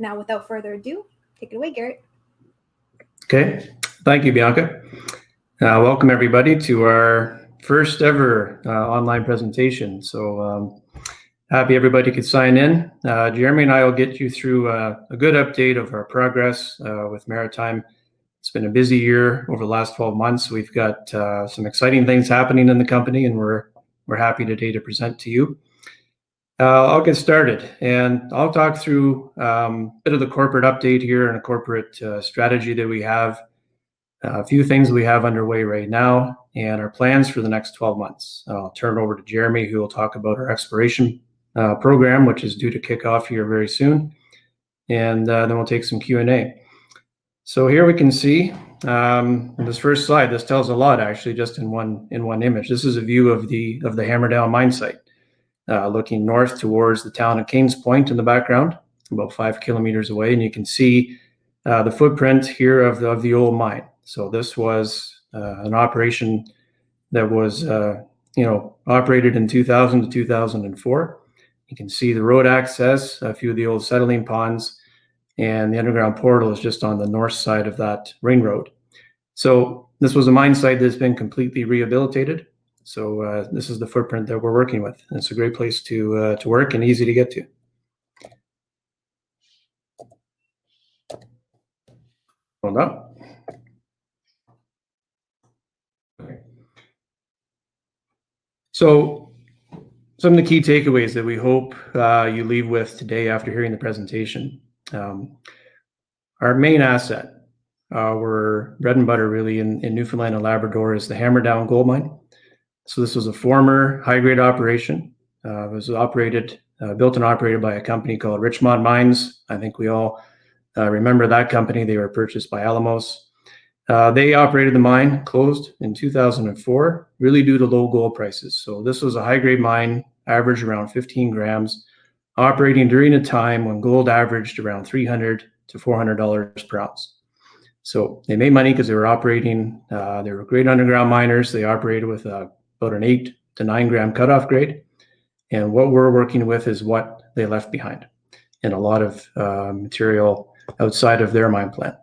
Now, without further ado, take it away, Garett. Okay, thank you, Bianca. Welcome everybody to our first ever online presentation. So happy everybody could sign in. Jeremy and I will get you through a good update of our progress with Maritime. It's been a busy year over the last 12 months. We've got some exciting things happening in the company, and we're happy today to present to you. I'll get started, and I'll talk through a bit of the corporate update here and a corporate strategy that we have, a few things we have underway right now, and our plans for the next 12 months. I'll turn it over to Jeremy, who will talk about our exploration program, which is due to kick off here very soon, and then we'll take some Q&A. So here we can see this first slide. This tells a lot, actually, just in one image. This is a view of the Hammerdown mine site, looking north towards the town of Kings Point in the background, about 5 kilometers away, and you can see the footprint here of the old mine. So this was an operation that was operated in 2000 to 2004. You can see the road access, a few of the old settling ponds, and the underground portal is just on the north side of that ring road. So this was a mine site that's been completely rehabilitated. So this is the footprint that we're working with. And it's a great place to work and easy to get to. Hold up. Okay. So some of the key takeaways that we hope you leave with today after hearing the presentation. Our main asset, our bread and butter really in Newfoundland and Labrador, is the Hammerdown Gold Mine. So this was a former high-grade operation. It was built and operated by a company called Richmond Mines. I think we all remember that company. They were purchased by Alamos. They operated the mine, closed in 2004, really due to low gold prices. So this was a high-grade mine, averaged around 15 grams, operating during a time when gold averaged around $300 to $400 per ounce. So they made money because they were operating, they were great underground miners. They operated with about an 8 to 9 gram cutoff grade. And what we're working with is what they left behind, and a lot of material outside of their mine plan.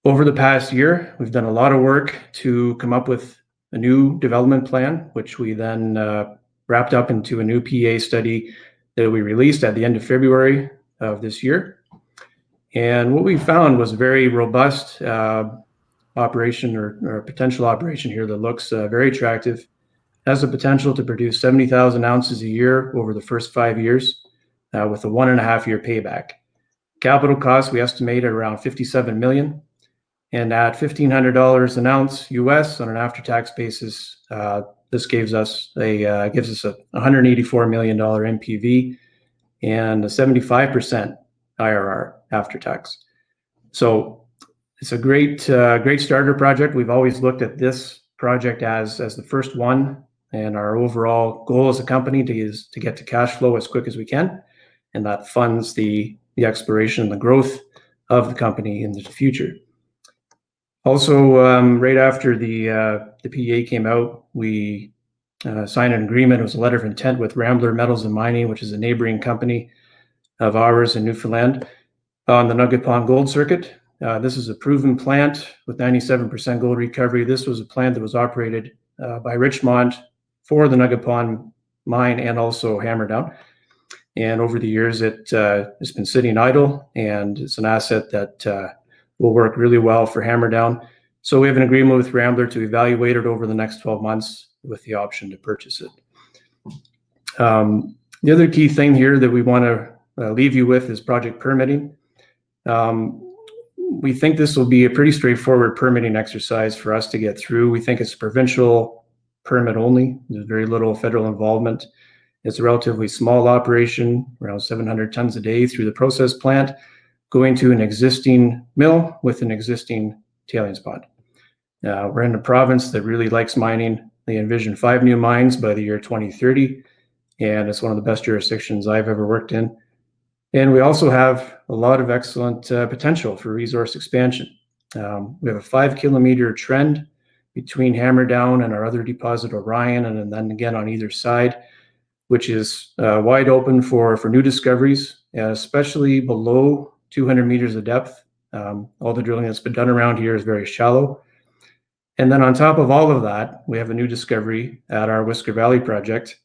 Over the past year, we've done a lot of work to come up with a new development plan, which we then wrapped up into a new PEA study that we released at the end of February of this year. And what we found was a very robust operation or potential operation here that looks very attractive, has the potential to produce 70,000 ounces a year over the first 5 years with a 1.5-year payback. Capital costs we estimate at around $57 million. And at $1,500 an ounce US on an after-tax basis, this gives us a $184 million NPV and a 75% IRR after tax. So it's a great starter project. We've always looked at this project as the first one, and our overall goal as a company is to get to cash flow as quick as we can, and that funds the exploration and the growth of the company in the future. Also, right after the PEA came out, we signed an agreement. It was a letter of intent with Rambler Metals and Mining, which is a neighboring company of ours in Newfoundland, on the Nugget Pond Gold Circuit. This is a proven plant with 97% gold recovery. This was a plant that was operated by Richmond for the Nugget Pond mine and also Hammerdown. And over the years, it's been sitting idle, and it's an asset that will work really well for Hammerdown. So we have an agreement with Rambler to evaluate it over the next 12 months with the option to purchase it. The other key thing here that we want to leave you with is project permitting. We think this will be a pretty straightforward permitting exercise for us to get through. We think it's a provincial permit only. There's very little federal involvement. It's a relatively small operation, around 700 tons a day through the process plant, going to an existing mill with an existing tailings pond. We're in a province that really likes mining. They envision 5 new mines by the year 2030, and it's one of the best jurisdictions I've ever worked in. And we also have a lot of excellent potential for resource expansion. We have a 5-kilometer trend between Hammerdown and our other deposit, Orion, and then again on either side. which is wide open for new discoveries, especially below 200 meters of depth. All the drilling that's been done around here is very shallow. And then on top of all of that, we have a new discovery at our Whisker Valley project,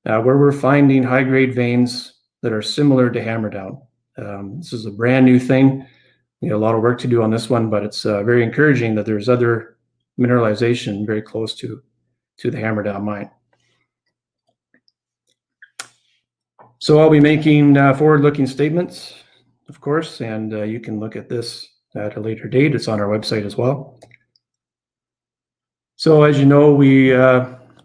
where we're finding high-grade veins that are similar to Hammerdown. This is a brand new thing. A lot of work to do on this one, but it's very encouraging that there's other mineralization very close to the Hammerdown mine. So I'll be making forward-looking statements, of course, and you can look at this at a later date. It's on our website as well. So as you know, we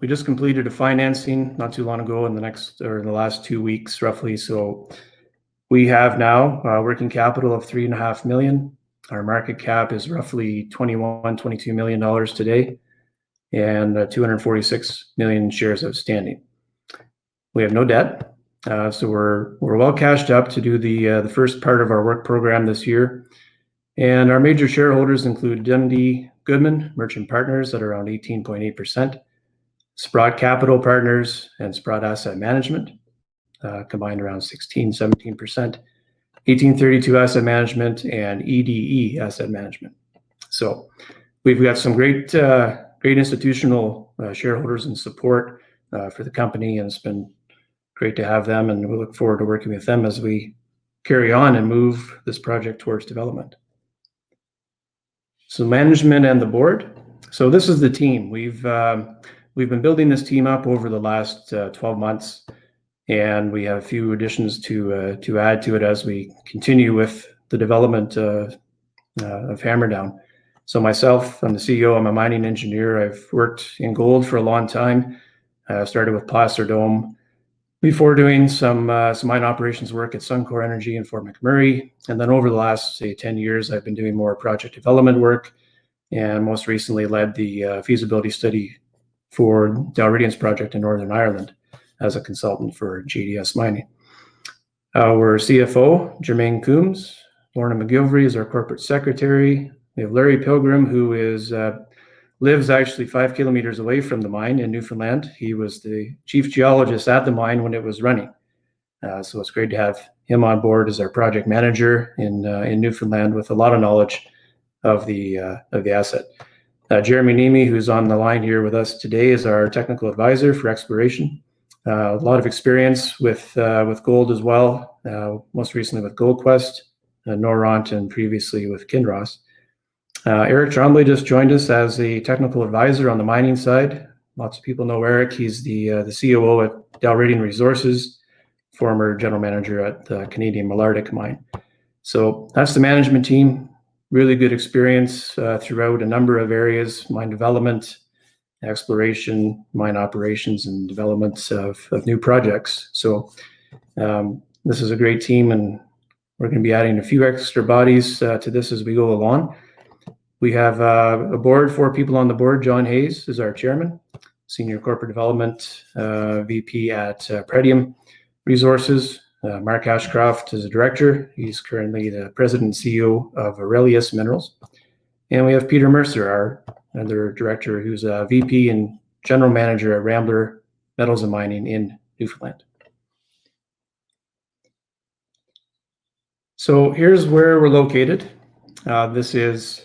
just completed a financing not too long ago in the last 2 weeks roughly. So we have now working capital of $3.5 million. Our market cap is roughly $22 million today, and 246 million shares outstanding. We have no debt. So we're well cashed up to do the first part of our work program this year. And our major shareholders include Dundee Goodman Merchant Partners at around 18.8%, Sprott Capital Partners and Sprott Asset Management, combined around 17%, 1832 Asset Management, and EDE Asset Management. So we've got some great institutional shareholders and support for the company, and it's been great to have them, and we look forward to working with them as we carry on and move this project towards development. So management and the board. So this is the team. We've been building this team up over the last 12 months, and we have a few additions to add to it as we continue with the development of Hammerdown. So myself, I'm the CEO. I'm a mining engineer. I've worked in gold for a long time. I started with Placer Dome before doing some mine operations work at Suncor Energy in Fort McMurray. And then over the last, say, 10 years, I've been doing more project development work, and most recently led the feasibility study for Dalradian's project in Northern Ireland as a consultant for GDS Mining. We're CFO, Jermaine Coombs. Lorna McGilvery is our corporate secretary. We have Larry Pilgrim, who lives actually 5 kilometers away from the mine in Newfoundland. He was the chief geologist at the mine when it was running. So it's great to have him on board as our project manager in Newfoundland with a lot of knowledge of the asset. Jeremy Niemi, who's on the line here with us today, is our technical advisor for exploration. A lot of experience with gold as well, most recently with GoldQuest, Noront, and previously with Kinross. Eric Trombley just joined us as a technical advisor on the mining side. Lots of people know Eric. He's the COO at Maritime Resources, former general manager at the Canadian Malartic mine. So that's the management team. Really good experience throughout a number of areas: mine development, exploration, mine operations, and development of new projects. So this is a great team, and we're going to be adding a few extra bodies to this as we go along. We have a board, 4 people on the board. John Hayes is our chairman, senior corporate development VP at Maritime Resources. Mark Ashcroft is a director. He's currently the president and CEO of Aurelius Minerals. And we have Peter Mercer, another director, who's a VP and general manager at Rambler Metals and Mining in Newfoundland. So here's where we're located. This is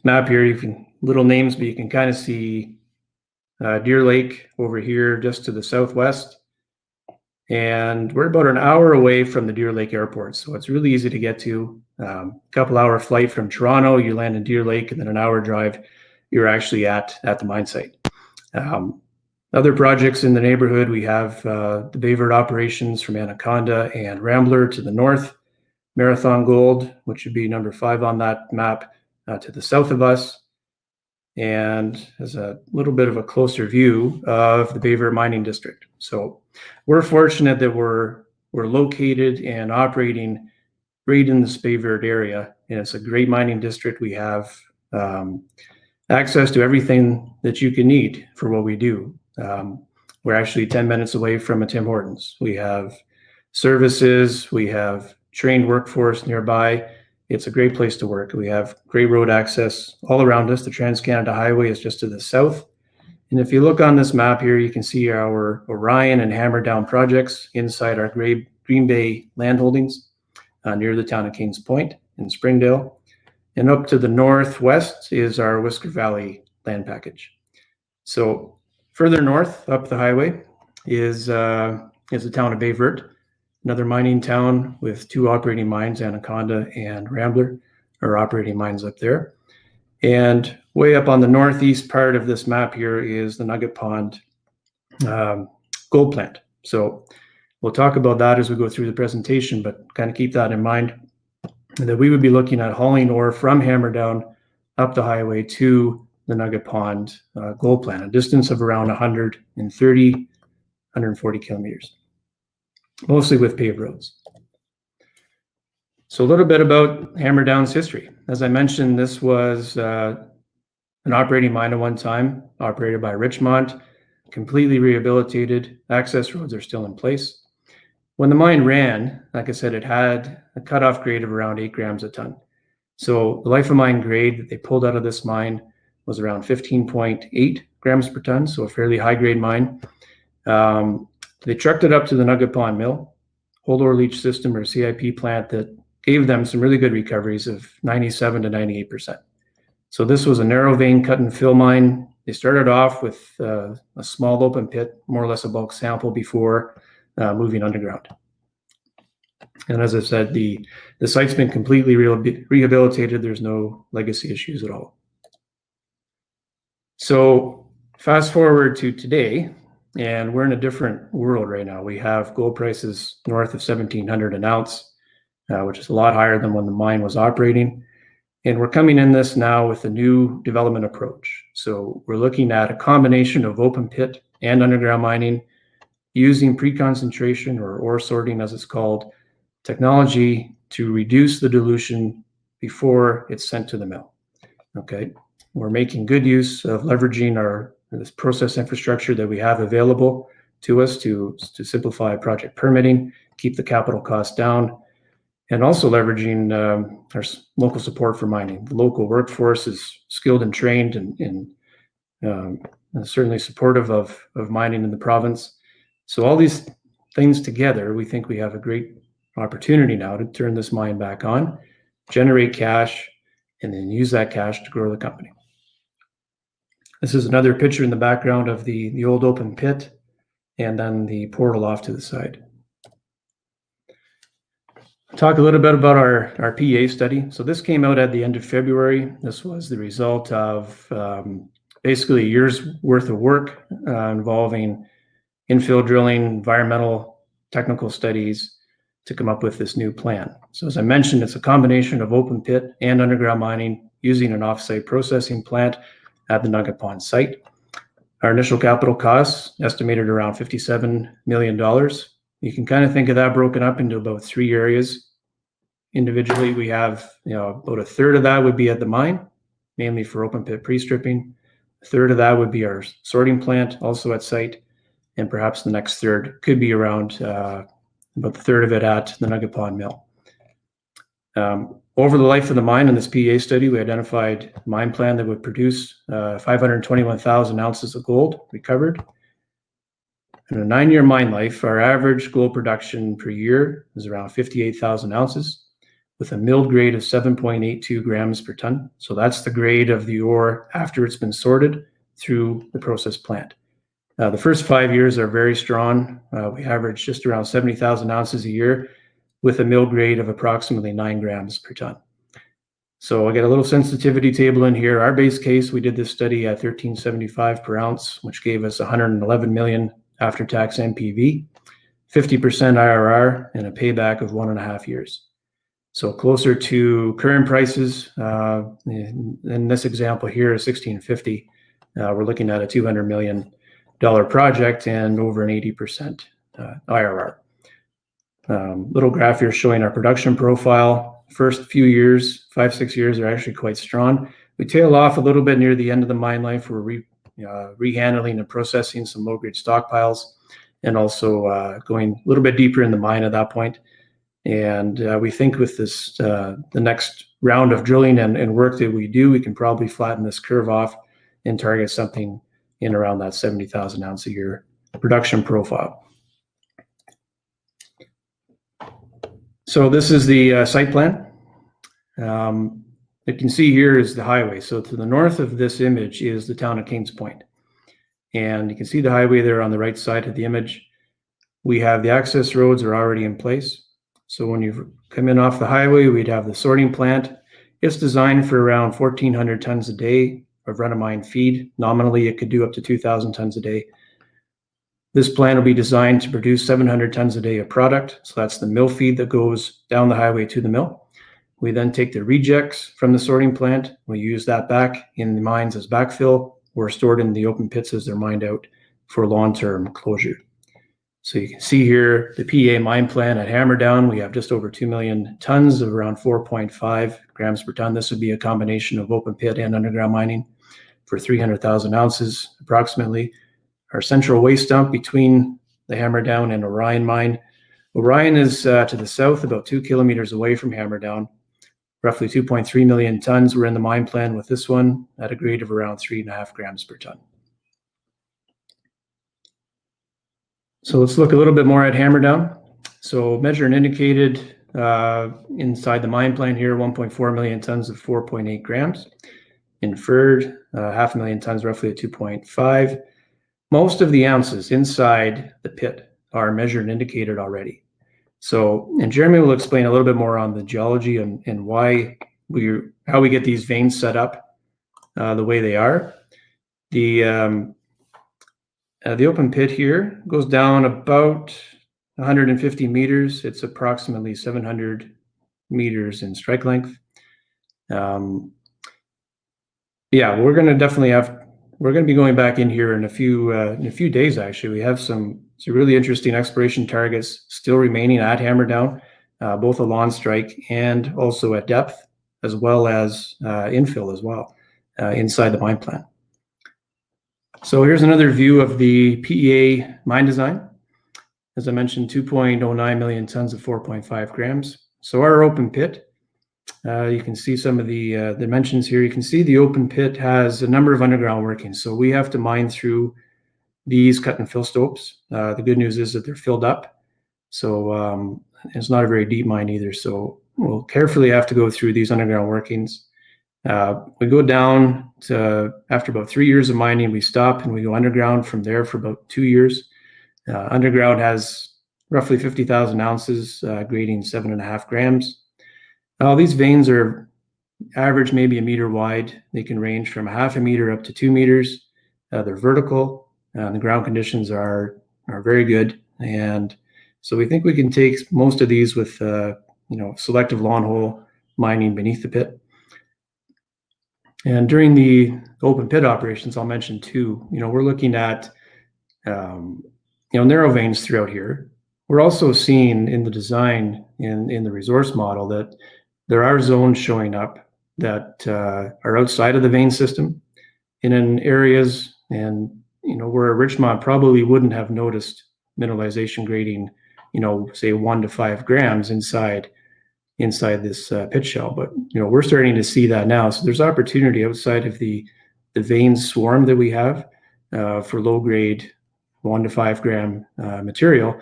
map here. You can little names, but you can kind of see Deer Lake over here just to the southwest. And we're about an hour away from the Deer Lake Airport, so it's really easy to get to. Couple hour flight from Toronto, you land in Deer Lake, and then an hour drive, you're actually at the mine site. Other projects in the neighborhood, we have the Baie Verte operations from Anaconda and Rambler to the north, Marathon Gold, which would be number 5 on that map, to the south of us. And as a little bit of a closer view of the Baie Verte mining district. So we're fortunate that we're located and operating right in this Baie Verte area, and it's a great mining district. We have access to everything that you can need for what we do. We're actually 10 minutes away from a Tim Hortons. We have services, we have trained workforce nearby. It's a great place to work. We have great road access all around us. The Trans-Canada Highway is just to the south, And if you look on this map here, you can see our Orion and Hammerdown projects inside our Green Bay land holdings near the town of Kings Point in Springdale. And up to the northwest is our Whisker Valley land package. So further north up the highway is the town of Baie Verte, another mining town with 2 operating mines, Anaconda and Rambler, are operating mines up there. And way up on the northeast part of this map here is the Nugget Pond gold plant. So we'll talk about that as we go through the presentation, but kind of keep that in mind, that we would be looking at hauling ore from Hammerdown up the highway to the Nugget Pond gold plant, a distance of around 140 kilometers, mostly with paved roads. So a little bit about Hammerdown's history. As I mentioned, this was an operating mine at one time, operated by Richmont, completely rehabilitated. Access roads are still in place. When the mine ran, like I said, it had a cutoff grade of around 8 grams a ton. So the life of mine grade that they pulled out of this mine was around 15.8 grams per ton, so a fairly high grade mine. They trucked it up to the Nugget Pond mill, whole ore leach system or CIP plant that gave them some really good recoveries of 97 to 98%. So this was a narrow vein cut and fill mine. They started off with a small open pit, more or less a bulk sample before moving underground. And as I said, the site's been completely rehabilitated. There's no legacy issues at all. So fast forward to today, and we're in a different world right now. We have gold prices north of $1,700 an ounce, which is a lot higher than when the mine was operating. And we're coming in this now with a new development approach. So we're looking at a combination of open pit and underground mining using pre-concentration or ore sorting, as it's called, technology to reduce the dilution before it's sent to the mill. Okay, we're making good use of leveraging this process infrastructure that we have available to us to simplify project permitting, keep the capital costs down, and also leveraging our local support for mining. The local workforce is skilled and trained and certainly supportive of mining in the province. So all these things together, we think we have a great opportunity now to turn this mine back on, generate cash, and then use that cash to grow the company. This is another picture in the background of the old open pit and then the portal off to the side. Talk a little bit about our PEA study. So this came out at the end of February. This was the result of basically a year's worth of work involving infill drilling, environmental, technical studies to come up with this new plan. So as I mentioned, it's a combination of open pit and underground mining using an off-site processing plant at the Nugget Pond site. Our initial capital costs estimated around $57 million. You can kind of think of that broken up into about 3 areas. Individually, we have about a third of that would be at the mine, mainly for open pit pre-stripping. A third of that would be our sorting plant, also at site, and perhaps the next third could be around about a third of it at the Nugget Pond mill. Over the life of the mine in this PEA study, we identified a mine plan that would produce 521,000 ounces of gold recovered. In a 9-year mine life, our average gold production per year is around 58,000 ounces with a milled grade of 7.82 grams per ton. So that's the grade of the ore after it's been sorted through the process plant. The first 5 years are very strong. We average just around 70,000 ounces a year with a mill grade of approximately 9 grams per ton. So I get a little sensitivity table in here. Our base case, we did this study at $13.75 per ounce, which gave us 111 million after-tax NPV, 50% IRR, and a payback of 1.5 years. So closer to current prices, in this example here, $16.50, we're looking at a $200 million project and over an 80% IRR. Little graph here showing our production profile. First few years, 5-6 years, are actually quite strong. We tail off a little bit near the end of the mine life. We're rehandling and processing some low-grade stockpiles and also going a little bit deeper in the mine at that point. And we think with this, the next round of drilling and work that we do, we can probably flatten this curve off and target something in around that 70,000 ounce a year production profile. So this is the site plan. You can see here is the highway. So to the north of this image is the town of Kings Point. And you can see the highway there on the right side of the image. We have the access roads are already in place. So when you come in off the highway, we'd have the sorting plant. It's designed for around 1,400 tons a day of run-of-mine feed. Nominally, it could do up to 2,000 tons a day. This plant will be designed to produce 700 tons a day of product. So that's the mill feed that goes down the highway to the mill. We then take the rejects from the sorting plant. We use that back in the mines as backfill or stored in the open pits as they're mined out for long-term closure. So you can see here the PEA mine plan at Hammerdown. We have just over 2 million tons of around 4.5 grams per ton. This would be a combination of open pit and underground mining for 300,000 ounces approximately. Our central waste dump between the Hammerdown and Orion mine. Orion is to the south, about 2 kilometers away from Hammerdown. Roughly 2.3 million tons were in the mine plan with this one at a grade of around 3.5 grams per ton. So let's look a little bit more at Hammerdown. So measured and indicated inside the mine plan here, 1.4 million tons of 4.8 grams. Inferred, 500,000 tons roughly at 2.5. Most of the ounces inside the pit are measured and indicated already. So, and Jeremy will explain a little bit more on the geology and how we get these veins set up the way they are. The open pit here goes down about 150 meters. It's approximately 700 meters in strike length. Yeah, we're going to be going back in here in a few days. Actually, we have some really interesting exploration targets still remaining at Hammerdown, both along strike and also at depth, as well as infill as well inside the mine plan. So here's another view of the PEA mine design. As I mentioned, 2.09 million tons of 4.5 grams. So our open pit, you can see some of the dimensions here. You can see the open pit has a number of underground workings. So we have to mine through these cut and fill stopes. The good news is that they're filled up. So it's not a very deep mine either. So we'll carefully have to go through these underground workings. We go down to, after about 3 years of mining, we stop and we go underground from there for about 2 years. Underground has roughly 50,000 ounces, grading 7.5 grams. These veins are average maybe a meter wide. They can range from 0.5 meter up to 2 meters. They're vertical. The ground conditions are very good. And so we think we can take most of these with selective long hole mining beneath the pit. And during the open pit operations, I'll mention too, we're looking at, narrow veins throughout here. We're also seeing in the design, in the resource model, that there are zones showing up that are outside of the vein system in areas and, where Richmond probably wouldn't have noticed mineralization grading, say 1 to 5 grams inside this pit shell. But we're starting to see that now. So there's opportunity outside of the vein swarm that we have for low grade 1 to 5 gram material.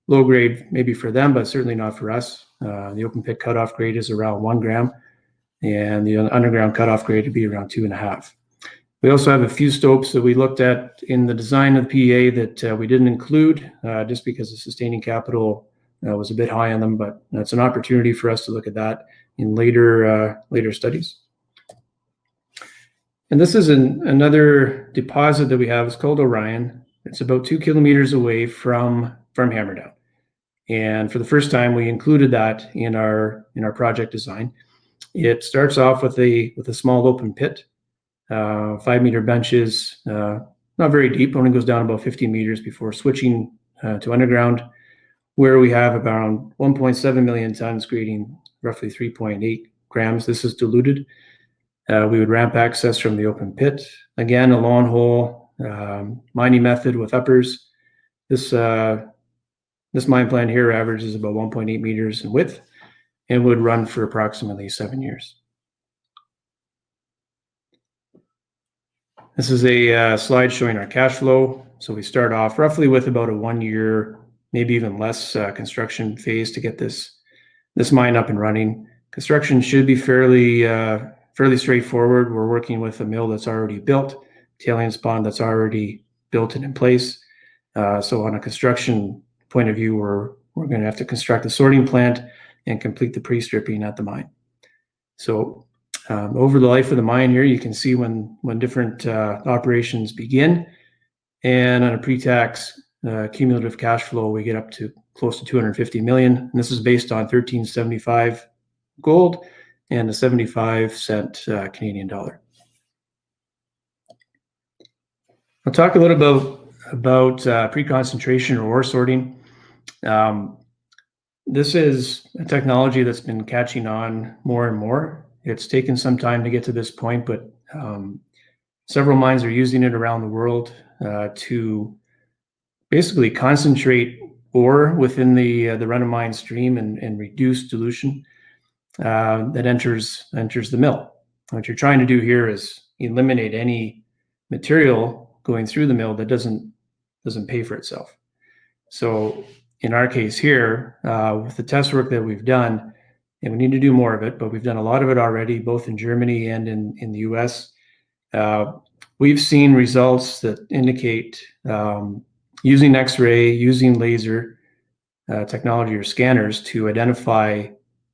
Low grade maybe for them, but certainly not for us. The open pit cutoff grade is around 1 gram, and the underground cutoff grade would be around 2.5. We also have a few stopes that we looked at in the design of the PEA that we didn't include just because the sustaining capital was a bit high on them, but that's an opportunity for us to look at that in later studies. And this is another deposit that we have. It's called Orion. It's about 2 kilometers away from Hammerdown. And for the first time, we included that in our project design. It starts off with a small open pit, 5-meter benches, not very deep, only goes down about 50 meters before switching to underground, where we have around 1.7 million tons grading roughly 3.8 grams. This is diluted. We would ramp access from the open pit. Again, a long hole mining method with uppers. This mine plan here averages about 1.8 meters in width and would run for approximately 7 years. This is a slide showing our cash flow. So we start off roughly with about a 1 year, maybe even less construction phase to get this mine up and running. Construction should be fairly straightforward. We're working with a mill that's already built, tailings pond that's already built and in place. So on a construction point of view, we're going to have to construct the sorting plant and complete the pre-stripping at the mine. So over the life of the mine here, you can see when different operations begin, and on a pre-tax cumulative cash flow, we get up to close to 250 million. And this is based on 13.75 gold and a 75-cent Canadian dollar. I'll talk a little about pre-concentration or ore sorting. This is a technology that's been catching on more and more. It's taken some time to get to this point, but several mines are using it around the world to basically concentrate ore within the run-of-mine stream and reduce dilution that enters the mill. What you're trying to do here is eliminate any material going through the mill that doesn't pay for itself. So in our case here, with the test work that we've done, and we need to do more of it, but we've done a lot of it already, both in Germany and in the US. We've seen results that indicate using X-ray, using laser technology or scanners to identify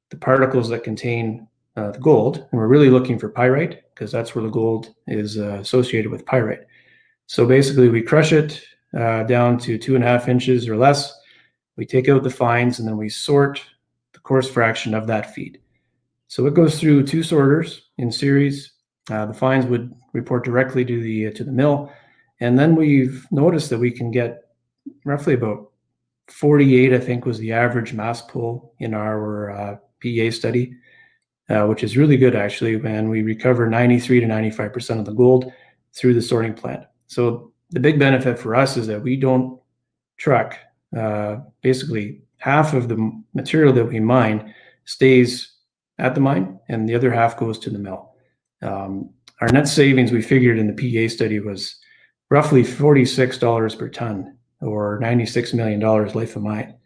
the particles that contain the gold. And we're really looking for pyrite because that's where the gold is associated with pyrite. So basically we crush it down to 2.5 inches or less. We take out the fines and then we sort the coarse fraction of that feed. So it goes through 2 sorters in series. The fines would report directly to the mill. And then we've noticed that we can get roughly about 48, I think was the average mass pull in our PEA study, which is really good actually, and we recover 93 to 95% of the gold through the sorting plant. So the big benefit for us is that we don't truck. Basically half of the material that we mine stays at the mine and the other half goes to the mill. Our net savings we figured in the PEA study was roughly $46 per ton or $96 million life of mine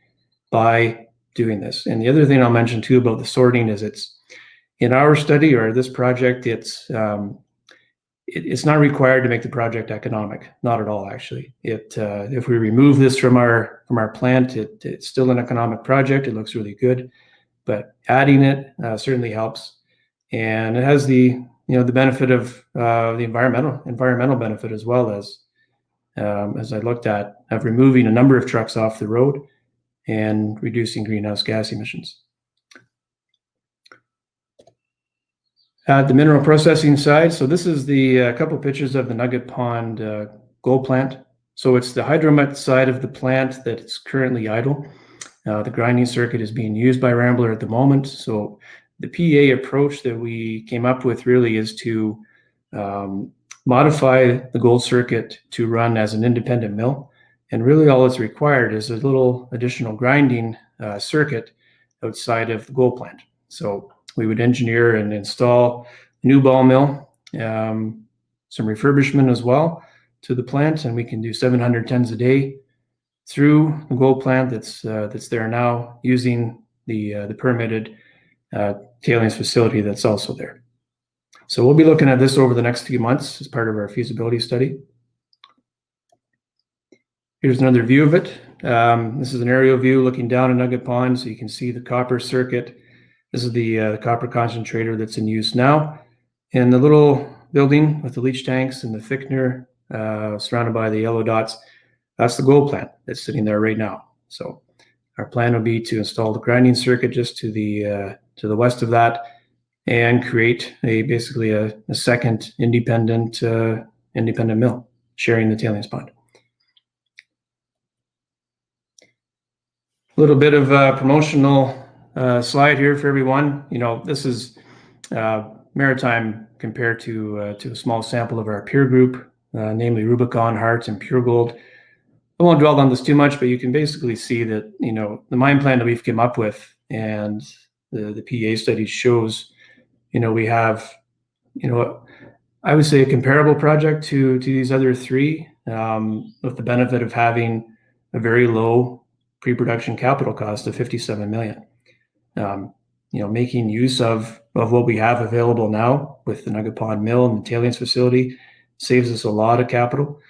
by doing this. And the other thing I'll mention too about the sorting is it's in our study or this project, it's not required to make the project economic, not at all actually. If we remove this from our plant, it's still an economic project. It looks really good, but adding it certainly helps, and it has the benefit of the environmental benefit as well as I looked at, of removing a number of trucks off the road and reducing greenhouse gas emissions. At the mineral processing side, so this is the couple pictures of the Nugget Pond gold plant. So it's the hydromet side of the plant that is currently idle. The grinding circuit is being used by Rambler at the moment. So the PEA approach that we came up with really is to modify the gold circuit to run as an independent mill. And really all that's required is a little additional grinding circuit outside of the gold plant. So we would engineer and install a new ball mill, some refurbishment as well to the plant, and we can do 700 tons a day through the gold plant that's there now using the permitted tailings facility that's also there. So we'll be looking at this over the next few months as part of our feasibility study. Here's another view of it. This is an aerial view looking down at Nugget Pond, so you can see the copper circuit. This is the copper concentrator that's in use now. And the little building with the leach tanks and the thickener surrounded by the yellow dots, that's the gold plant that's sitting there right now. So our plan would be to install the grinding circuit just to the west of that and create basically a second independent mill sharing the tailings pond. A little bit of a promotional slide here for everyone. This is Maritime compared to a small sample of our peer group, namely Rubicon, Hart, and Pure Gold. I won't dwell on this too much, but you can basically see that the mine plan that we've come up with and the PEA study shows we have I would say a comparable project to these other three, with the benefit of having a very low pre-production capital cost of $57 million. Making use of what we have available now with the Nugget Pond Mill and the tailings facility saves us a lot of capital,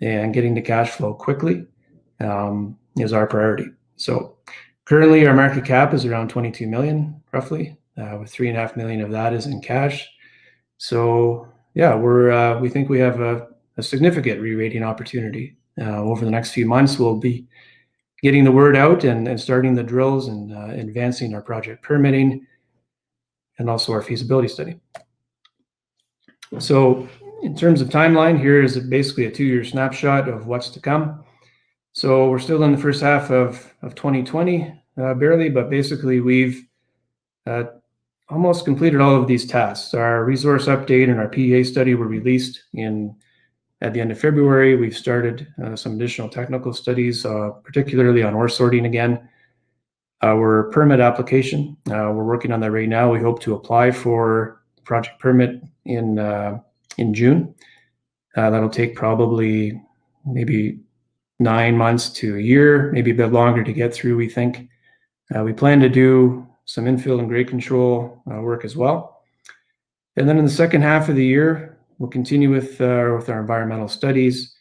and getting the cash flow quickly is our priority. So currently our market cap is around 22 million, roughly, with 3.5 million of that is in cash. So yeah, we think we have a significant re-rating opportunity. Over the next few months, we'll be getting the word out and starting the drills and advancing our project permitting and also our feasibility study. So in terms of timeline, here is basically a 2-year snapshot of what's to come. So we're still in the first half of 2020, barely, but basically we've almost completed all of these tasks. Our resource update and our PEA study were released at the end of February. We've started some additional technical studies, particularly on ore sorting again. Our permit application, we're working on that right now. We hope to apply for project permit in June. That'll take probably maybe 9 months to a year, maybe a bit longer to get through, we think. We plan to do some infill and grade control work as well. And then in the second half of the year, we'll continue with our environmental studies.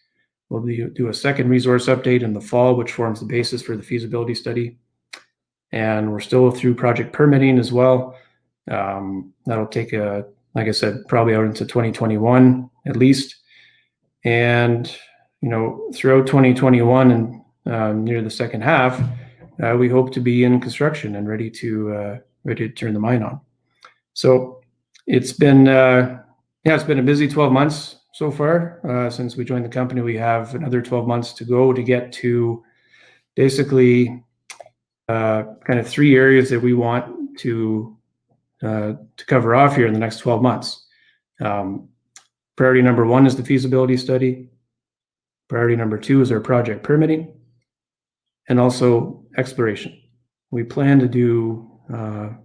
We'll do a second resource update in the fall, which forms the basis for the feasibility study. And we're still through project permitting as well. That'll take, like I said, probably out into 2021 at least. And, throughout 2021 and near the second half, we hope to be in construction and ready to turn the mine on. So it's been a busy 12 months so far since we joined the company. We have another 12 months to go to get to basically kind of 3 areas that we want to cover off here in the next 12 months. Priority number 1 is the feasibility study. Priority number 2 is our project permitting, and also exploration. We plan to do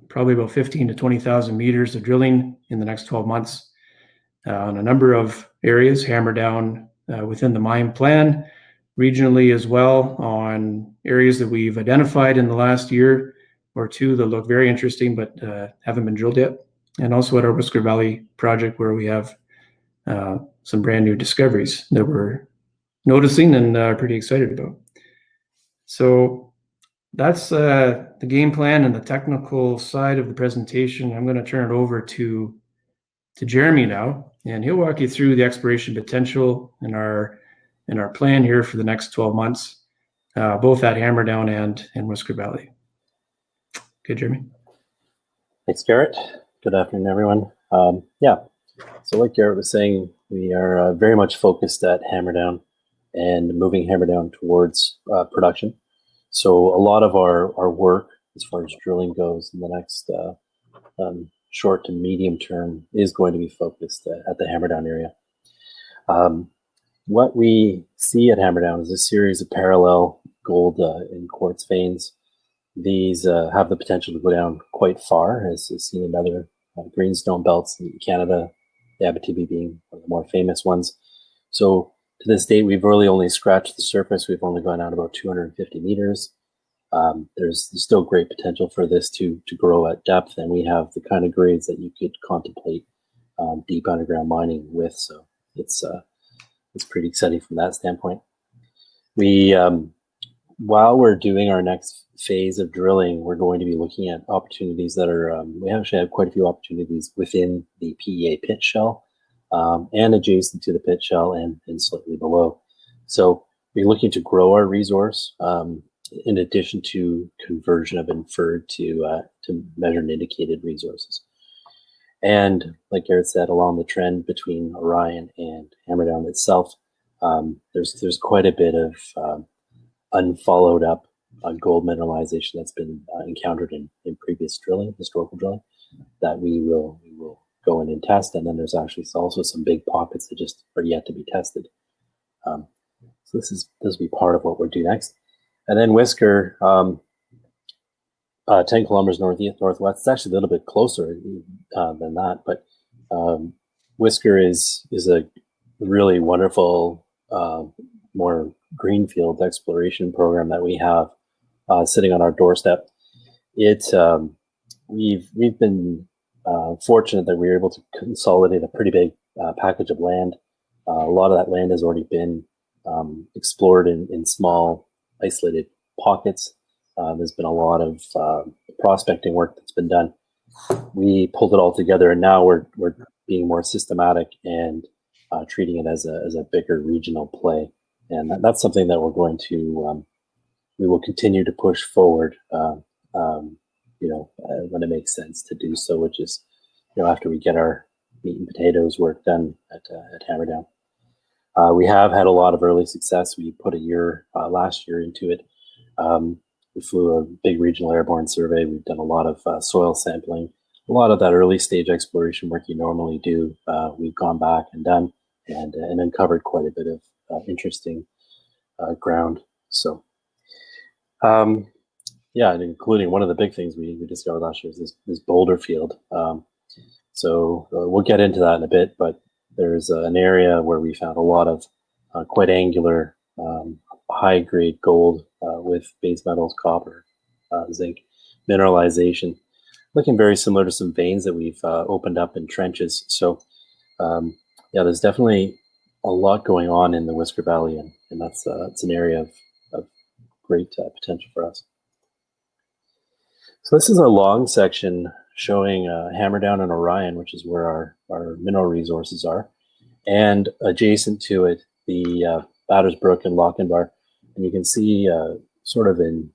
probably about 15 to 20,000 meters of drilling in the next 12 months on a number of areas, Hammerdown within the mine plan, regionally as well, on areas that we've identified in the last year or two that look very interesting but haven't been drilled yet, and also at our Whisker Valley project, where we have some brand new discoveries that we're noticing and are pretty excited about. So that's the game plan and the technical side of the presentation. I'm going to turn it over to Jeremy now, and he'll walk you through the exploration potential in our plan here for the next 12 months, both at Hammerdown and Whisker Valley. Okay, Jeremy. Thanks, Garett. Good afternoon, everyone. So like Garett was saying, we are very much focused at Hammerdown and moving Hammerdown towards production. So a lot of our work, as far as drilling goes, in the next short to medium term, is going to be focused at the Hammerdown area. What we see at Hammerdown is a series of parallel gold and quartz veins. These have the potential to go down quite far, as is seen in other greenstone belts in Canada, the Abitibi being one of the more famous ones. So to this date, we've really only scratched the surface. We've only gone out about 250 meters. There's still great potential for this to grow at depth, and we have the kind of grades that you could contemplate deep underground mining with. So it's pretty exciting from that standpoint. We, while we're doing our next phase of drilling, we're going to be looking at opportunities that are, we actually have quite a few opportunities within the PEA pit shell, and adjacent to the pit shell and slightly below. So we're looking to grow our resource, in addition to conversion of inferred to measured and indicated resources. And like Garett said, along the trend between Orion and Hammerdown itself, there's quite a bit of unfollowed up gold mineralization that's been encountered in previous drilling, historical drilling, that we will go in and test. And then there's actually also some big pockets that just are yet to be tested. So this will be part of what we're doing next. And then Whisker, 10 kilometers northwest. It's actually a little bit closer than that, but Whisker is a really wonderful, more greenfield exploration program that we have sitting on our doorstep. We've been fortunate that we were able to consolidate a pretty big package of land. A lot of that land has already been explored in small, isolated pockets. There's been a lot of prospecting work that's been done. We pulled it all together, and now we're being more systematic and treating it as a bigger regional play. And that's something that we're going to we will continue to push forward. When it makes sense to do so, which is, after we get our meat and potatoes work done at Hammerdown. We have had a lot of early success. We put a year last year into it. We flew a big regional airborne survey. We've done a lot of soil sampling. A lot of that early stage exploration work you normally do, we've gone back and done and uncovered quite a bit of interesting ground. So, including one of the big things we discovered last year is this boulder field. So we'll get into that in a bit, but there's an area where we found a lot of quite angular, high-grade gold with base metals, copper, zinc mineralization, looking very similar to some veins that we've opened up in trenches. So there's definitely a lot going on in the Whisker Valley, and that's it's an area of great potential for us. So this is a long section showing Hammerdown and Orion, which is where our mineral resources are, and adjacent to it, the Batters Brook and Lochinvar. And you can see sort of in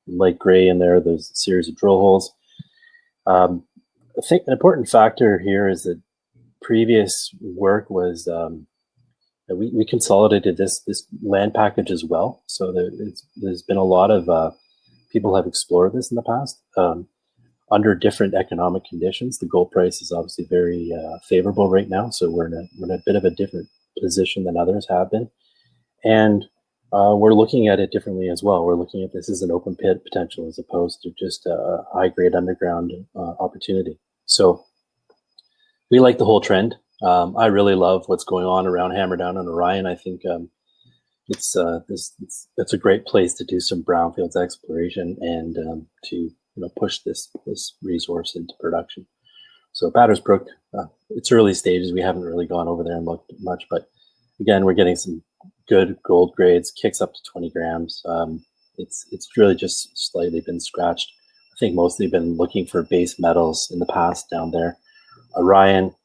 light gray in there, there's a series of drill holes. I think an important factor here is that previous work was we consolidated this land package as well. So there's been a lot of people have explored this in the past under different economic conditions. The gold price is obviously very favorable right now, so we're in a bit of a different position than others have been, and we're looking at it differently as well. We're looking at this as an open pit potential as opposed to just a high grade underground opportunity. So we like the whole trend. I really love what's going on around Hammerdown and Orion. I think it's a great place to do some brownfields exploration and to push this resource into production. So Batters Brook, it's early stages. We haven't really gone over there and looked much, but again, we're getting some good gold grades, kicks up to 20 grams. It's really just slightly been scratched. I think mostly been looking for base metals in the past down there. Orion,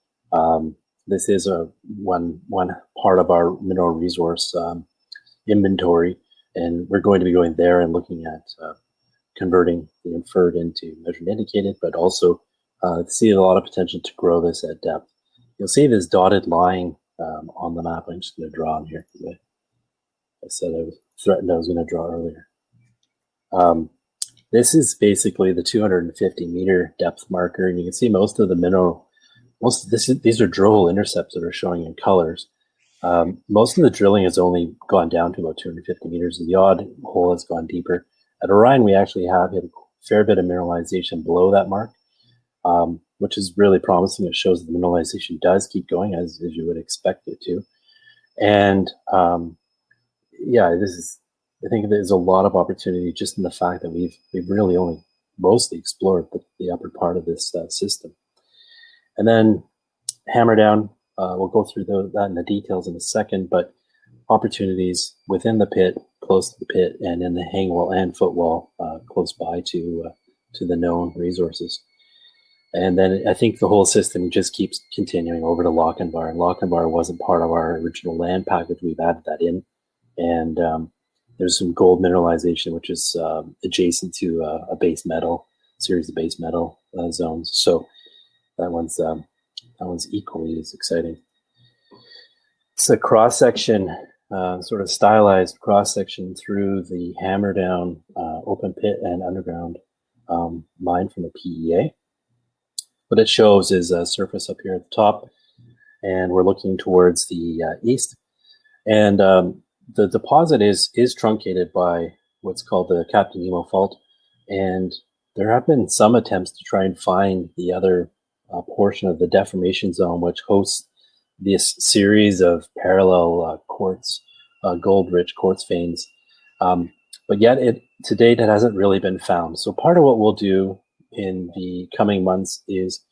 this is one part of our mineral resource inventory, and we're going to be going there and looking at converting the inferred into measured and indicated, but also see a lot of potential to grow this at depth. You'll see this dotted line on the map. I'm just going to draw on here because I said I was threatened I was going to draw earlier. This is basically the 250 meter depth marker, and you can see most of the mineral. These are drill hole intercepts that are showing in colors. Most of the drilling has only gone down to about 250 meters. The odd hole has gone deeper. At Orion, we actually have hit a fair bit of mineralization below that mark, which is really promising. It shows that the mineralization does keep going as you would expect it to. And I think there's a lot of opportunity just in the fact that we've really only mostly explored the upper part of this system. And then Hammerdown, we'll go through that in the details in a second, but opportunities within the pit, close to the pit, and in the hangwall and footwall close by to the known resources. And then I think the whole system just keeps continuing over to Lochinvar. And Lochinvar wasn't part of our original land package. We've added that in. And there's some gold mineralization, which is adjacent to a base metal, series of base metal zones. So that one's equally as exciting. It's a cross-section, sort of stylized cross-section through the Hammerdown open pit and underground mine from the PEA. What it shows is a surface up here at the top, and we're looking towards the east. And the deposit is truncated by what's called the Captain Nemo Fault, and there have been some attempts to try and find the other portion of the deformation zone, which hosts this series of parallel quartz, gold-rich quartz veins. But yet, to date, it hasn't really been found. So part of what we'll do in the coming months is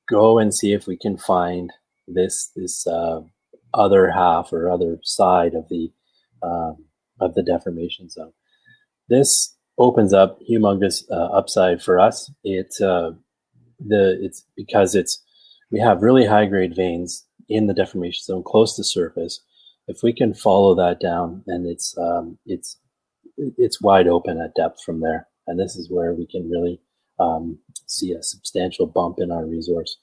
go and see if we can find this other half or other side of the deformation zone. This opens up humongous upside for us. It's because we have really high grade veins in the deformation zone close to surface. If we can follow that down, and it's wide open at depth from there, and this is where we can really see a substantial bump in our resource.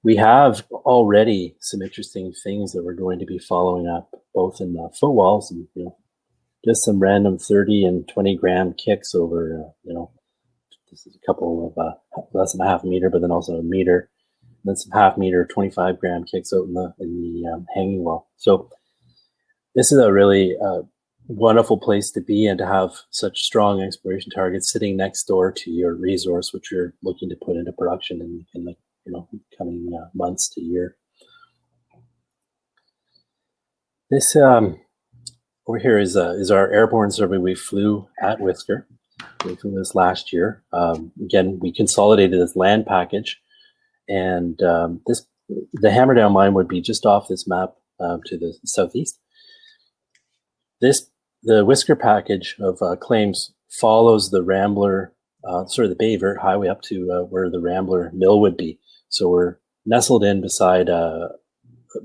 We have already some interesting things that we're going to be following up, both in the footwalls and just some random 30 and 20 gram kicks over this is a couple of less than a half meter, but then also a meter, and then some half meter 25 gram kicks out in the hanging wall. So this is a really wonderful place to be, and to have such strong exploration targets sitting next door to your resource, which you're looking to put into production in the coming months to year. This over here is our airborne survey we flew at Whisker. We flew this last year. Again, we consolidated this land package, and the Hammerdown mine would be just off this map to the southeast. The Whisker package of claims follows the Rambler, the Baie Verte highway up to where the Rambler mill would be. So we're nestled in beside a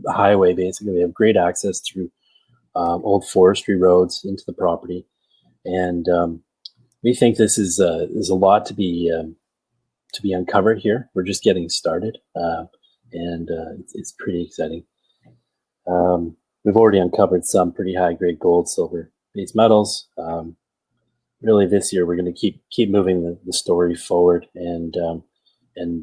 highway. Basically, we have great access through old forestry roads into the property, and we think this is a lot to be uncovered here. We're just getting started, and it's pretty exciting. We've already uncovered some pretty high grade gold, silver, base metals. Really, this year we're going to keep moving the story forward, and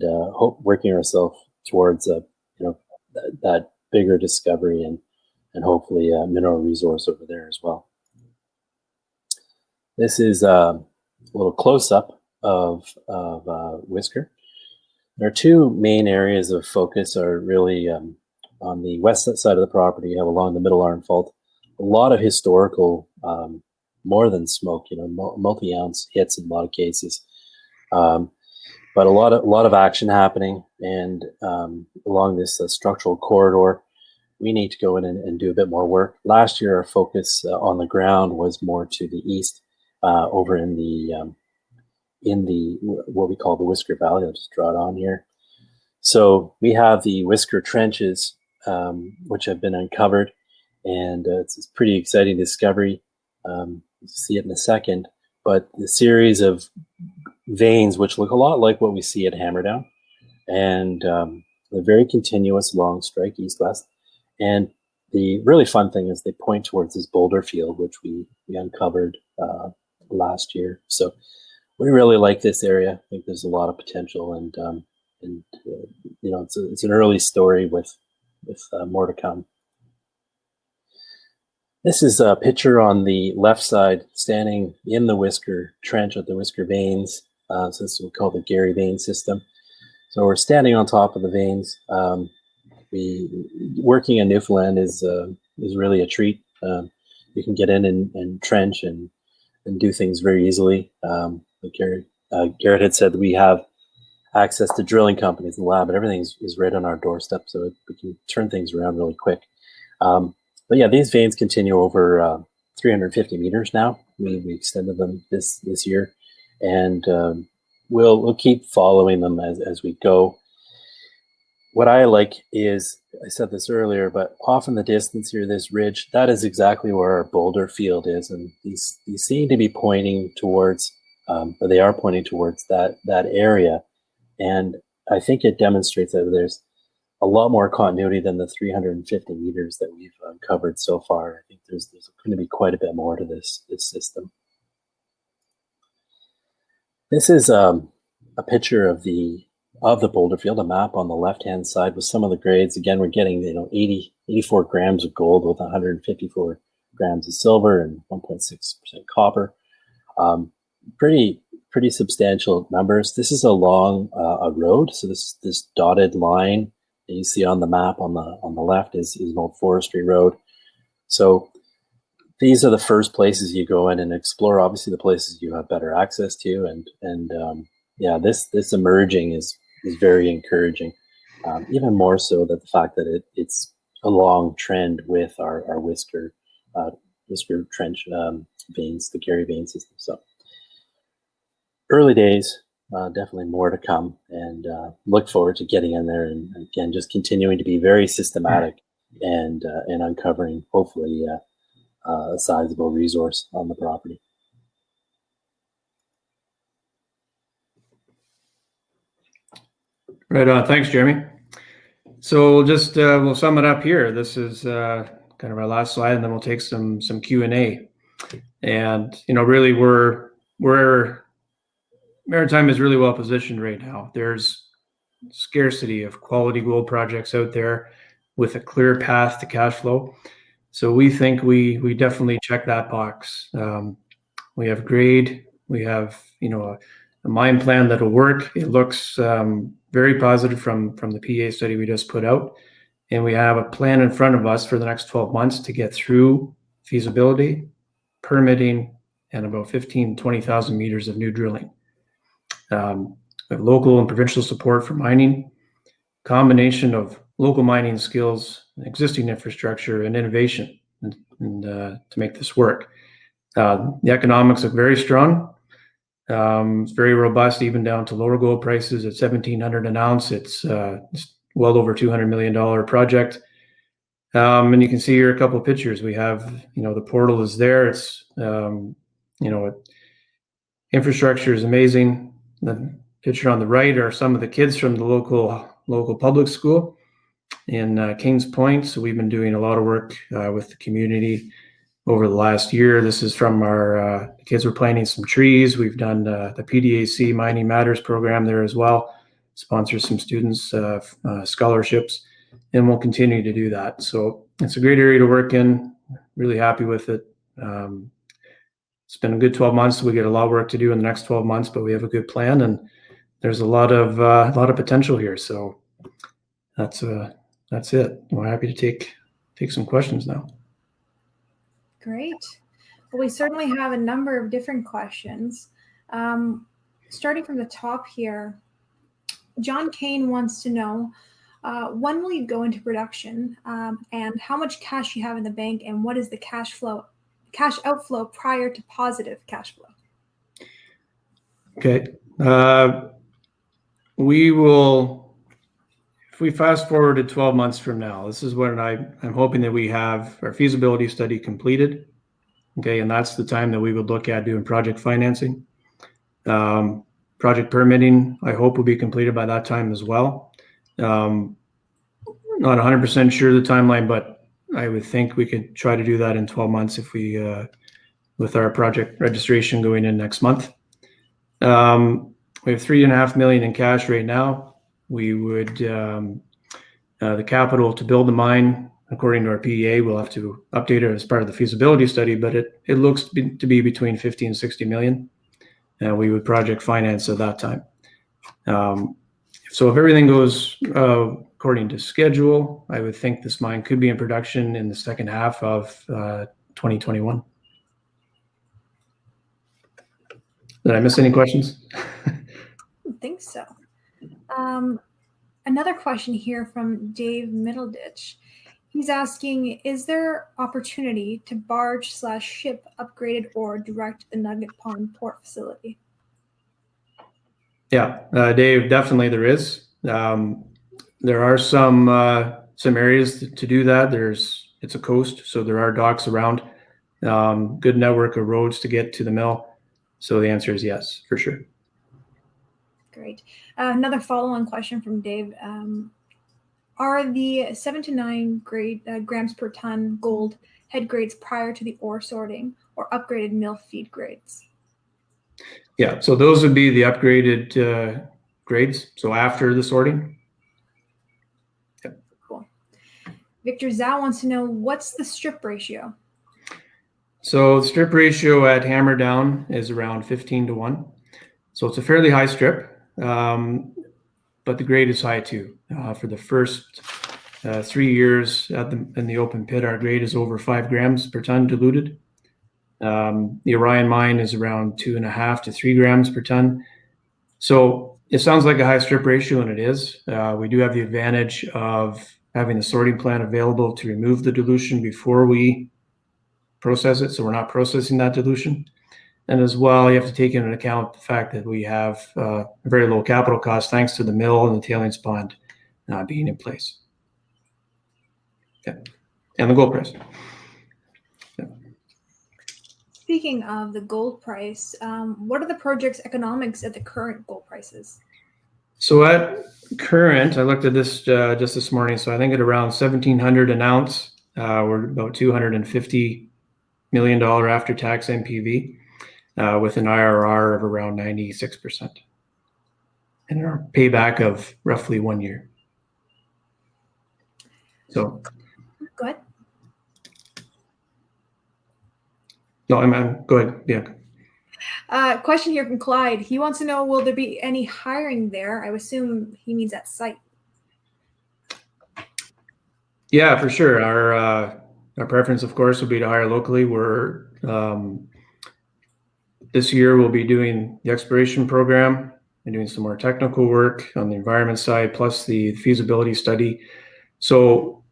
hope working ourselves towards that bigger discovery and hopefully a mineral resource over there as well. This is a little close up of Whisker. There are two main areas of focus are really on the west side of the property. You have along the Middle Arm Fault a lot of historical, more than smoke, multi-ounce hits in a lot of cases. But a lot of action happening, and along this structural corridor, we need to go in and do a bit more work. Last year, our focus on the ground was more to the east, over in the what we call the Whisker Valley. I'll just draw it on here. So we have the Whisker trenches, which have been uncovered, and it's a pretty exciting discovery. You'll see it in a second, but the series of veins, which look a lot like what we see at Hammerdown, and they're very continuous along strike east-west. And the really fun thing is they point towards this boulder field, which we uncovered last year. So we really like this area. I think there's a lot of potential, and it's an early story with more to come. This is a picture on the left side, standing in the Whisker Trench at the Whisker veins. So this is what we call the Gary vein system. So we're standing on top of the veins. Working in Newfoundland is really a treat. You can get in and trench and do things very easily. Like Garett had said, we have access to drilling companies in the lab, and everything is right on our doorstep, so we can turn things around really quick. But yeah, these veins continue over 350 meters now. We extended them this year, and we'll keep following them as we go. What I like is, I said this earlier, but off in the distance here, this ridge, that is exactly where our boulder field is, and these seem to be pointing towards, or they are pointing towards that area, and I think it demonstrates that there's a lot more continuity than the 350 meters that we've uncovered so far. I think there's going to be quite a bit more to this system. This is a picture of the boulder field, a map on the left-hand side with some of the grades. Again, we're getting 84 grams of gold with 154 grams of silver and 1.6% copper. Pretty pretty substantial numbers. This is along a road. So this dotted line that you see on the map on the left is an old forestry road. So these are the first places you go in and explore. Obviously, the places you have better access to, and yeah, this emerging is very encouraging. Even more so that the fact that it's a long trend with our whisker trench veins, the Gary vein system. So early days, definitely more to come, and look forward to getting in there and again just continuing to be very systematic and uncovering hopefully a sizable resource on the property. Right on. Thanks, Jeremy. So just we'll sum it up here. This is kind of our last slide, and then we'll take some Q&A. And really, we're Maritime is really well positioned right now. There's scarcity of quality gold projects out there with a clear path to cash flow. So we think we definitely check that box. We have grade. We have a mine plan that'll work. It looks very positive from the PEA study we just put out, and we have a plan in front of us for the next 12 months to get through feasibility, permitting, and about 20,000 meters of new drilling. We have local and provincial support for mining, combination of local mining skills, existing infrastructure, and innovation, and to make this work. The economics look very strong. It's very robust, even down to lower gold prices at $1,700 an ounce. It's well over $200 million project. And you can see here a couple of pictures. We have, the portal is there. It's, infrastructure is amazing. The picture on the right are some of the kids from the local public school in Kings Point. So we've been doing a lot of work with the community over the last year. This is from our kids were planting some trees. We've done the PDAC Mining Matters program there as well, sponsor some students scholarships, and we'll continue to do that. So it's a great area to work in. Really happy with it. It's been a good 12 months. We get a lot of work to do in the next 12 months, but we have a good plan, and there's a lot of potential here. So that's it. We're happy to take some questions now. Great. Well, we certainly have a number of different questions. Starting from the top here, John Kane wants to know, when will you go into production, and how much cash you have in the bank, and what is the cash outflow prior to positive cash flow? Okay. We will, if we fast forward to 12 months from now, this is when I'm hoping that we have our feasibility study completed. Okay. And that's the time that we would look at doing project financing. Project permitting, I hope, will be completed by that time as well. Not 100% sure of the timeline, but I would think we could try to do that in 12 months if we, with our project registration going in next month. We have $3.5 million in cash right now. We would, the capital to build the mine, according to our PEA, we'll have to update it as part of the feasibility study, but it looks to be between 50 and 60 million. And we would project finance at that time. So if everything goes according to schedule, I would think this mine could be in production in the second half of 2021. Did I miss any questions? I don't think so. Another question here from Dave Middleditch. He's asking, is there opportunity to barge/ship upgraded ore direct to the Nugget Pond port facility? Yeah, Dave, definitely there is. There are some areas to do that. It's a coast, so there are docks around. Good network of roads to get to the mill. So the answer is yes, for sure. Great. Another follow-on question from Dave. Are the 7 to 9 grams per ton gold head grades prior to the ore sorting or upgraded mill feed grades? Yeah, so those would be the upgraded grades. So after the sorting. Yep. Cool. Victor Zhao wants to know, what's the strip ratio? So the strip ratio at Hammerdown is around 15 to 1. So it's a fairly high strip, but the grade is high too. For the first 3 years in the open pit, our grade is over 5 grams per ton diluted. The Orion mine is around 2.5 to 3 grams per ton. So it sounds like a high strip ratio, and it is. We do have the advantage of having the sorting plant available to remove the dilution before we process it. So we're not processing that dilution. And as well, you have to take into account the fact that we have a very low capital cost thanks to the mill and the tailings pond being in place. Okay. And the gold price. Okay. Speaking of the gold price, what are the project's economics at the current gold prices? So at current, I looked at this just this morning. So I think at around $1,700 an ounce, we're about $250 million after-tax NPV. With an IRR of around 96%, and our payback of roughly 1 year. So, go ahead. No, I'm go ahead. Yeah. Question here from Clyde. He wants to know: will there be any hiring there? I assume he means at site. Yeah, for sure. Our preference, of course, would be to hire locally. We're this year, we'll be doing the exploration program and doing some more technical work on the environment side, plus the feasibility study. So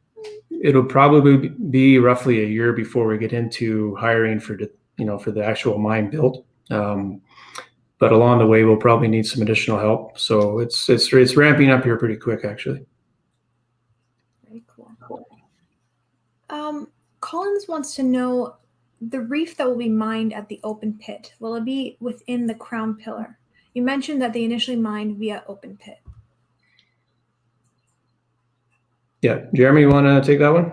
it'll probably be roughly a year before we get into hiring for the actual mine build. But along the way, we'll probably need some additional help. So it's ramping up here pretty quick, actually. Very cool. Collins wants to know: the reef that will be mined at the open pit, will it be within the crown pillar? You mentioned that they initially mined via open pit. Yeah, Jeremy, you want to take that one?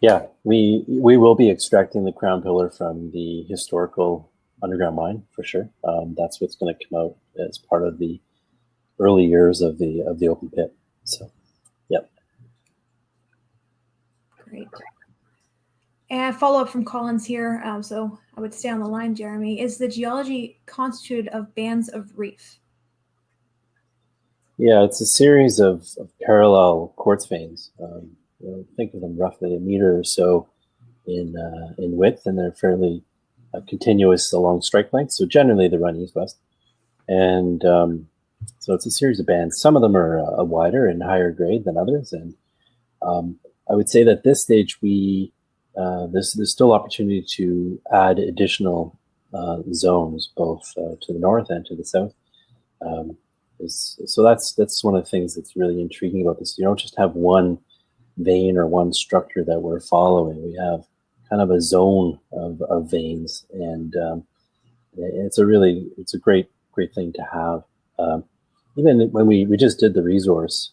Yeah, we will be extracting the crown pillar from the historical underground mine for sure. That's what's going to come out as part of the early years of the open pit. So, yep. Great. And follow up from Collins here. So I would stay on the line, Jeremy. Is the geology constituted of bands of reef? Yeah, it's a series of parallel quartz veins. Think of them roughly a meter or so in width, and they're fairly continuous along strike length. So generally they run east-west. And so it's a series of bands. Some of them are wider and higher grade than others. And I would say that at this stage, there's still opportunity to add additional zones, both to the north and to the south. So that's one of the things that's really intriguing about this. You don't just have one vein or one structure that we're following. We have kind of a zone of veins, and it's a great thing to have. Even when we just did the resource,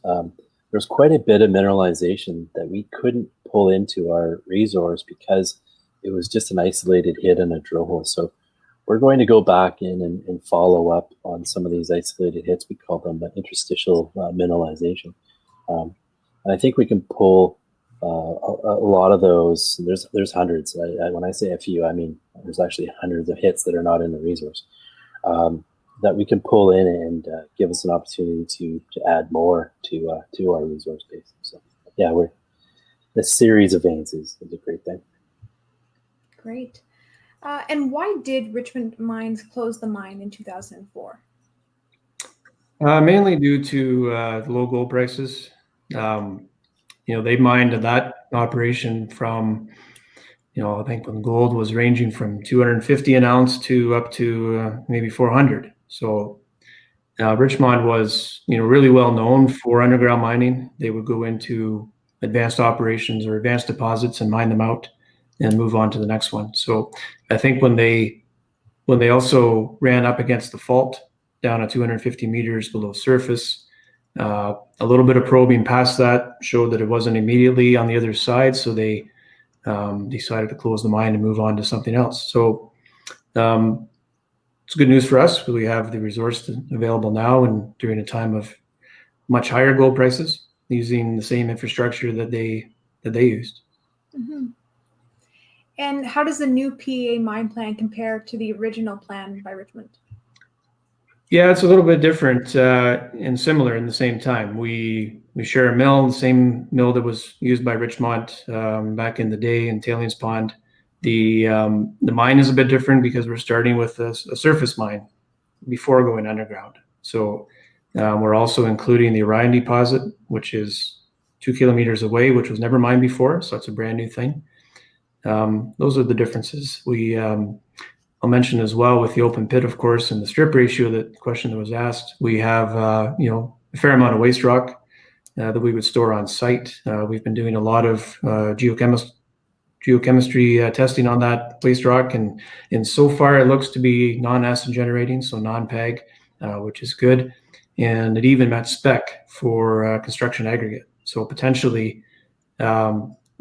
there's quite a bit of mineralization that we couldn't pull into our resource because it was just an isolated hit in a drill hole. So we're going to go back in and follow up on some of these isolated hits. We call them interstitial mineralization. And I think we can pull a lot of those. There's hundreds. When I say a few, I mean there's actually hundreds of hits that are not in the resource that we can pull in and give us an opportunity to add more to our resource base. So yeah, this series of veins is a great thing. Great. And why did Richmond Mines close the mine in 2004? Mainly due to the low gold prices. They mined that operation from, I think when gold was ranging from 250 an ounce to up to maybe 400. So Richmond was, really well known for underground mining. They would go into advanced operations or advanced deposits and mine them out and move on to the next one. So I think when they also ran up against the fault down at 250 meters below surface, a little bit of probing past that showed that it wasn't immediately on the other side. So they decided to close the mine and move on to something else. So it's good news for us. We have the resource available now and during a time of much higher gold prices using the same infrastructure that they used. Mm-hmm. And how does the new PEA mine plan compare to the original plan by Richmond? Yeah, it's a little bit different and similar in the same time. We share a mill, the same mill that was used by Richmond back in the day in Tailings Pond. The mine is a bit different because we're starting with a surface mine before going underground. So we're also including the Orion deposit, which is 2 kilometers away, which was never mined before. So it's a brand new thing. Those are the differences. I'll mention as well with the open pit, of course, and the strip ratio, that question that was asked, we have, a fair amount of waste rock that we would store on site. We've been doing a lot of geochemistry testing on that waste rock, and so far it looks to be non-acid generating, so non-PAG, which is good. And it even met spec for construction aggregate. So potentially a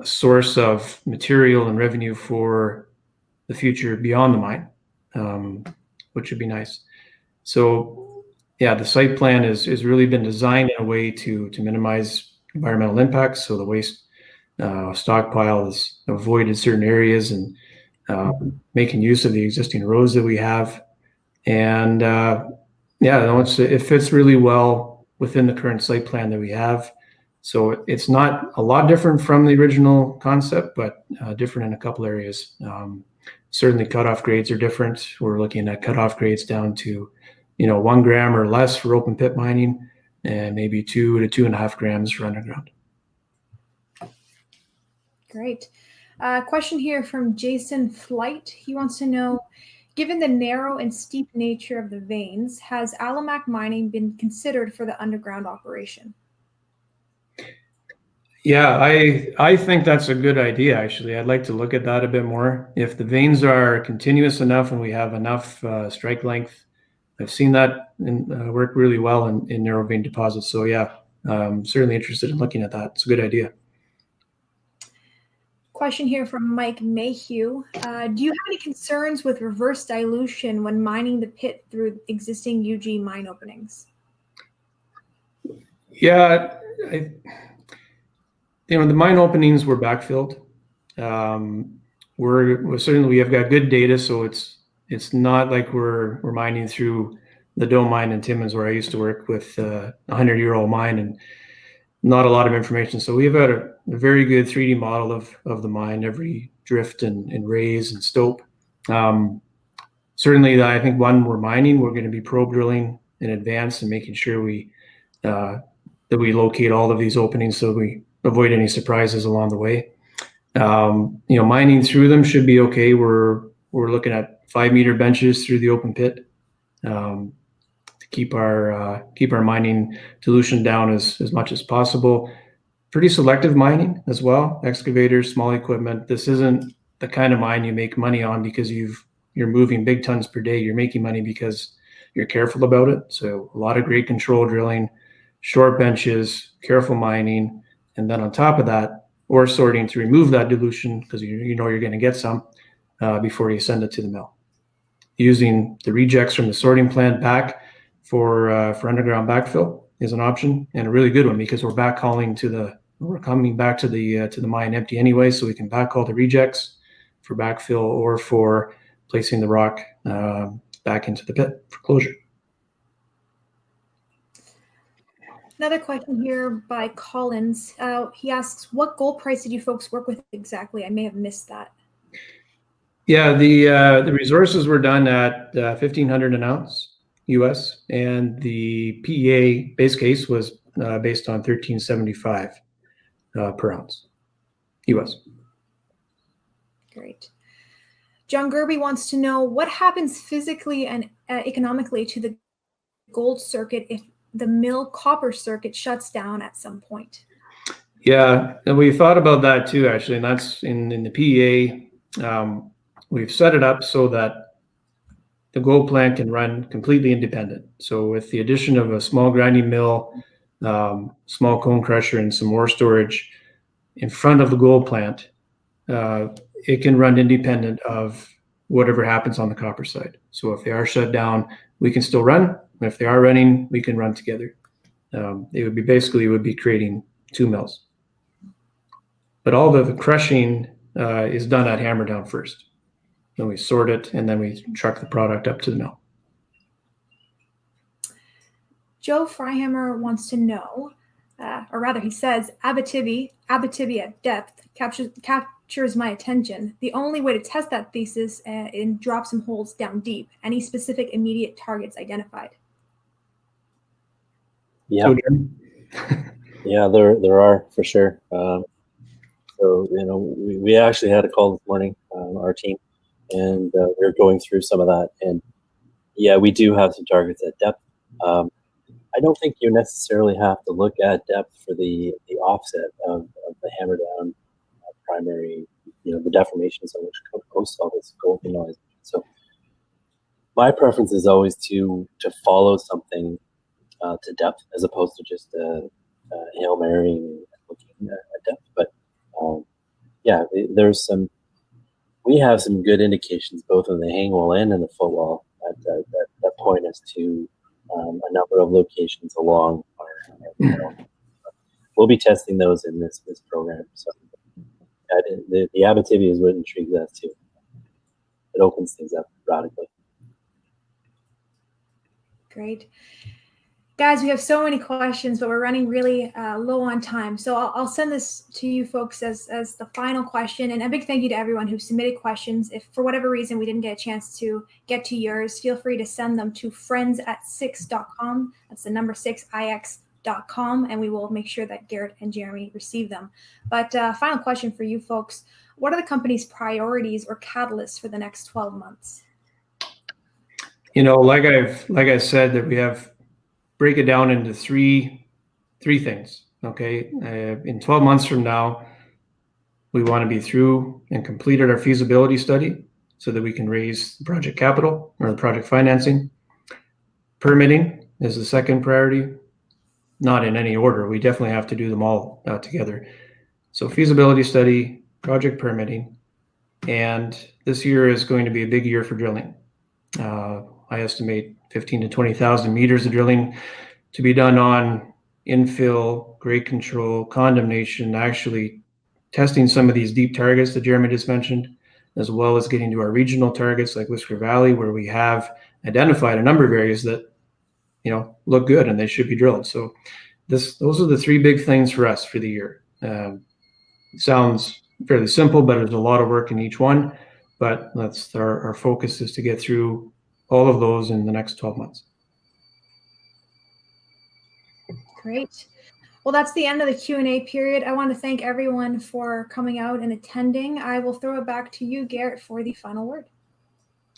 source of material and revenue for the future beyond the mine, which would be nice. So yeah, the site plan is really been designed in a way to minimize environmental impacts. So the waste stockpile is avoided certain areas, and making use of the existing roads that we have. And it fits really well within the current site plan that we have. So it's not a lot different from the original concept, but different in a couple areas. Certainly cutoff grades are different. We're looking at cutoff grades down to, 1 gram or less for open pit mining, and maybe 2 to 2.5 grams for underground. Great. Question here from Jason Flight. He wants to know, given the narrow and steep nature of the veins, has Alimak mining been considered for the underground operation? Yeah, I think that's a good idea, actually. I'd like to look at that a bit more. If the veins are continuous enough and we have enough strike length, I've seen that work really well in narrow vein deposits. So yeah, I'm certainly interested in looking at that. It's a good idea. Question here from Mike Mayhew. Do you have any concerns with reverse dilution when mining the pit through existing UG mine openings? Yeah, the mine openings were backfilled. We have got good data, so it's not like we're mining through the Dome mine in Timmins, where I used to work with a 100-year-old mine and not a lot of information. So we've got a very good 3D model of the mine, every drift and raise and stope. Certainly, I think when we're mining, we're going to be probe drilling in advance and making sure that we locate all of these openings so we avoid any surprises along the way. Mining through them should be okay. We're looking at 5-meter benches through the open pit to keep our mining dilution down as much as possible. Pretty selective mining as well. Excavators, small equipment. This isn't the kind of mine you make money on because you're moving big tons per day. You're making money because you're careful about it. So a lot of grade control drilling, short benches, careful mining. And then on top of that, ore sorting to remove that dilution, because you're going to get some before you send it to the mill. Using the rejects from the sorting plant back for underground backfill is an option, and a really good one, because we're coming back to the mine empty anyway, so we can backhaul the rejects for backfill or for placing the rock back into the pit for closure. Another question here by Collins. He asks, what gold price did you folks work with exactly? I may have missed that. Yeah, the resources were done at $1,500 an ounce US, and the PEA base case was based on $1,375 per ounce US. Great. John Gerby wants to know, what happens physically and economically to the gold circuit if the mill copper circuit shuts down at some point? Yeah, and we thought about that too, actually, and that's in the PEA. We've set it up so that the gold plant can run completely independent. So with the addition of a small grinding mill, small cone crusher, and some ore storage in front of the gold plant, it can run independent of whatever happens on the copper side. So if they are shut down, we can still run. If they are running, we can run together. It would be creating 2 mills. But all the crushing is done at Hammerdown first. Then we sort it, and then we truck the product up to the mill. Joe Freihammer wants to know, or rather he says, Abitibi at depth captures my attention. The only way to test that thesis and drop some holes down deep. Any specific immediate targets identified? Yeah, yeah, there are for sure. So we actually had a call this morning, our team, and we were going through some of that. And yeah, we do have some targets at depth. I don't think you necessarily have to look at depth for the offset of the Hammerdown primary, the deformations on which hosts all this gold mineralization. So my preference is always to follow something to depth as opposed to just Hail Mary and looking at depth. But yeah, we have some good indications both on the hang wall and in the footwall that point us to a number of locations along our we'll be testing those in this program. So the Abitibi is what intrigues us too. It opens things up radically. Great. Guys, we have so many questions, but we're running really low on time. So I'll send this to you folks as the final question. And a big thank you to everyone who submitted questions. If for whatever reason we didn't get a chance to get to yours, feel free to send them to friends@6.com. That's the number 6ix.com. And we will make sure that Garett and Jeremy receive them. But final question for you folks. What are the company's priorities or catalysts for the next 12 months? Like I said, that we have break it down into three things. Okay, in 12 months from now, we want to be through and completed our feasibility study so that we can raise the project capital or the project financing. Permitting is the second priority, not in any order. We definitely have to do them all together. So feasibility study, project permitting, and this year is going to be a big year for drilling. I estimate 15 to 20,000 meters of drilling to be done on infill, grade control, condemnation, actually testing some of these deep targets that Jeremy just mentioned, as well as getting to our regional targets like Whisker Valley, where we have identified a number of areas that, look good and they should be drilled. So those are the three big things for us for the year. It sounds fairly simple, but there's a lot of work in each one. But that's our focus is to get through all of those in the next 12 months. Great. Well, that's the end of the Q&A period. I want to thank everyone for coming out and attending. I will throw it back to you, Garett, for the final word.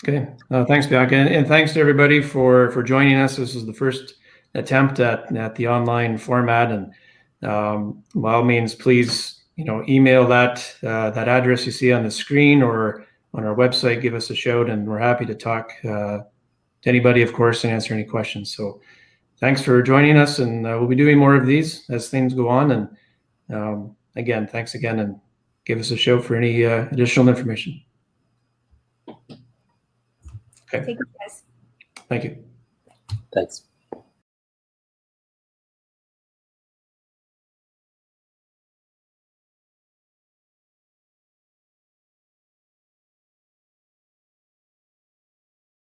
Okay. Thanks, Bianca. And thanks to everybody for joining us. This is the first attempt at the online format. And by all means, please, email that address you see on the screen or on our website, give us a shout, and we're happy to talk to anybody, of course, and answer any questions. So thanks for joining us, and we'll be doing more of these as things go on. And again, thanks again, and give us a shout for any additional information. Okay. Thank you, guys. Thank you. Thanks.